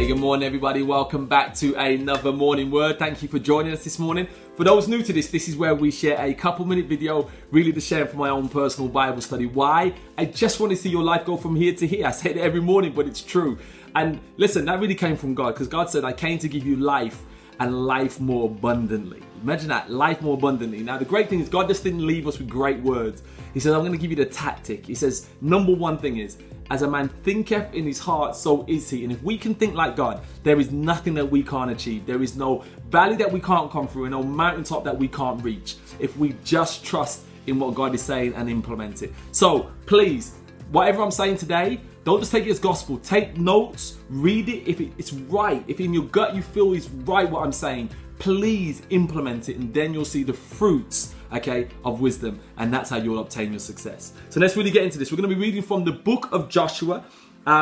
Hey, good morning everybody. Welcome back to another morning word. Thank you for joining us this morning. For those new to this is where we share a couple-minute video, really to share for my own personal Bible study. Why? I just want to see your life go from here to here. I say it every morning, but it's true. And listen, that really came from God, because God said, I came to give you life and life more abundantly. Imagine that, life more abundantly. Now, the great thing is God just didn't leave us with great words. He says, I'm going to give you the tactic. He says, number one thing is, as a man thinketh in his heart, so is he. And if we can think like God, there is nothing that we can't achieve. There is no valley that we can't come through and no mountaintop that we can't reach if we just trust in what God is saying and implement it. So please, whatever I'm saying today, don't just take it as gospel. Take notes, read it. If it's right, if in your gut you feel it's right what I'm saying, please implement it, and then you'll see the fruits, okay, of wisdom, and that's how you'll obtain your success. So let's really get into this. We're going to be reading from the book of Joshua,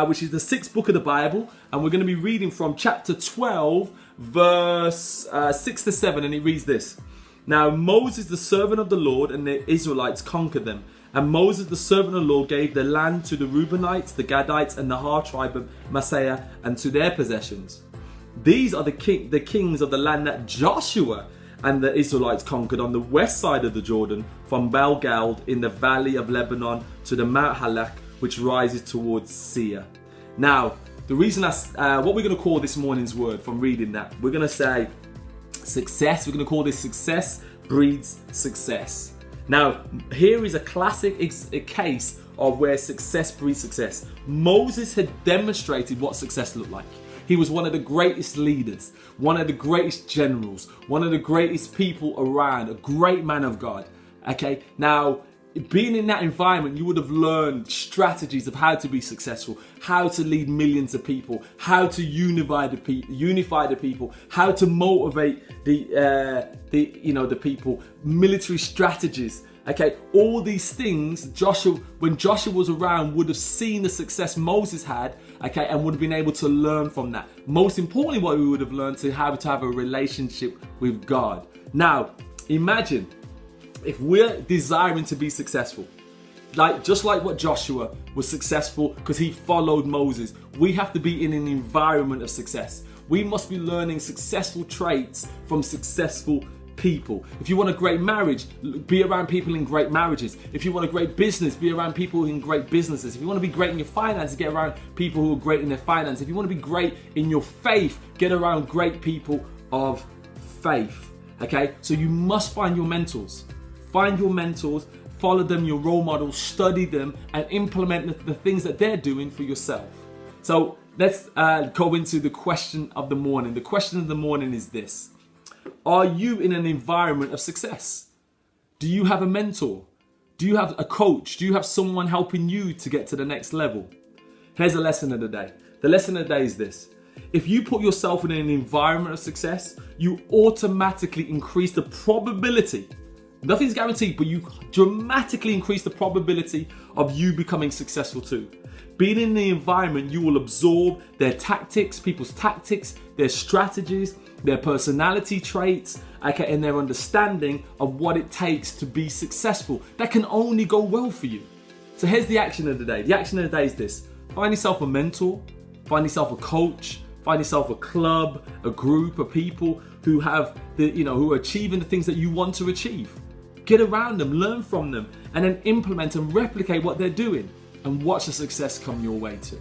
which is the 6th book of the Bible, and we're going to be reading from chapter 12, verse 6 to 7, and it reads this. Now Moses, the servant of the Lord, and the Israelites conquered them. And Moses, the servant of the Lord, gave the land to the Reubenites, the Gadites, and the half tribe of Manasseh, and to their possessions. These are the kings of the land that Joshua and the Israelites conquered on the west side of the Jordan, from Baal-Gad in the valley of Lebanon to the Mount Halak, which rises towards Seir. Now, the reason that's what we're going to call this morning's word from reading that, we're going to say success. We're going to call this success breeds success. Now, here is a classic case of where success breeds success. Moses had demonstrated what success looked like. He was one of the greatest leaders, one of the greatest generals, one of the greatest people around, a great man of God. Okay, now, being in that environment, you would have learned strategies of how to be successful, how to lead millions of people, how to unify the people, how to motivate the people, military strategies. Okay, all these things, when Joshua was around, would have seen the success Moses had, okay, and would have been able to learn from that. Most importantly, what we would have learned to have a relationship with God. Now, imagine if we're desiring to be successful, just like what Joshua was successful because he followed Moses, we have to be in an environment of success. We must be learning successful traits from successful people. If you want a great marriage, be around people in great marriages. If you want a great business, be around people in great businesses. If you want to be great in your finances, get around people who are great in their finances. If you want to be great in your faith, get around great people of faith. Okay, so you must find your mentors. Find your mentors, follow them, your role models, study them, and implement the things that they're doing for yourself. So let's go into the question of the morning. The question of the morning is this. Are you in an environment of success? Do you have a mentor? Do you have a coach? Do you have someone helping you to get to the next level? Here's the lesson of the day. The lesson of the day is this. If you put yourself in an environment of success, you automatically increase the probability. Nothing's guaranteed, but you dramatically increase the probability of you becoming successful too. Being in the environment, you will absorb their tactics, people's tactics, their strategies, their personality traits, okay, and their understanding of what it takes to be successful. That can only go well for you. So here's the action of the day. The action of the day is this. Find yourself a mentor, find yourself a coach, find yourself a club, a group of people who have who are achieving the things that you want to achieve. Get around them, learn from them, and then implement and replicate what they're doing, and watch the success come your way too.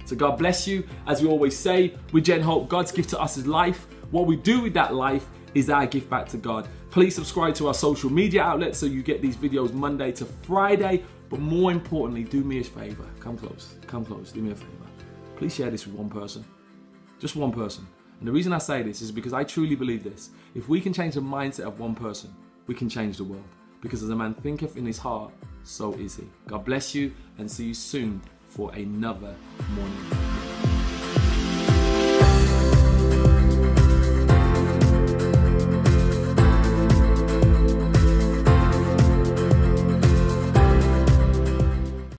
So God bless you. As we always say, with Gen Hope, God's gift to us is life. What we do with that life is our gift back to God. Please subscribe to our social media outlets so you get these videos Monday to Friday. But more importantly, do me a favor. Come close, do me a favor. Please share this with one person, just one person. And the reason I say this is because I truly believe this. If we can change the mindset of one person, we can change the world. Because as a man thinketh in his heart, so is he. God bless you, and see you soon for another morning.